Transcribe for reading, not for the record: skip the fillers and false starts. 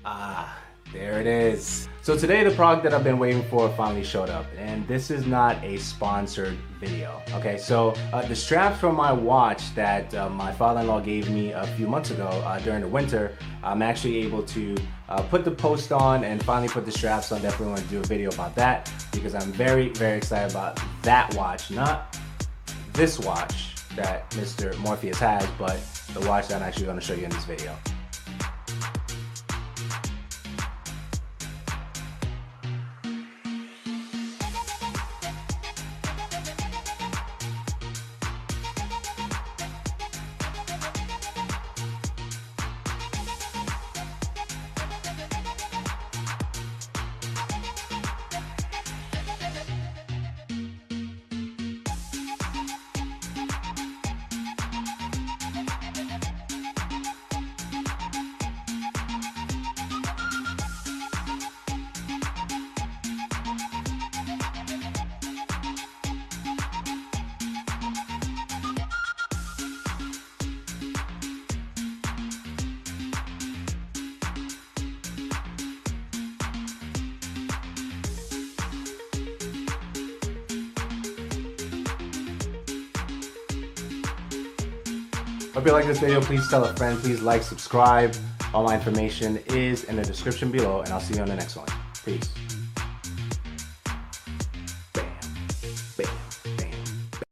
Ah, there it is. So today the product that I've been waiting for finally showed up, and this is not a sponsored video. Okay, so the straps from my watch that my father-in-law gave me a few months ago during the winter, I'm actually able to put the post on and finally put the straps on. Definitely want to do a video about that because I'm very, very excited about that watch, not this watch that Mr. Morpheus has, but the watch that I'm actually going to show you in this video. Hope you like this video. Please tell a friend. Please like, subscribe. All my information is in the description below, and I'll see you on the next one. Peace.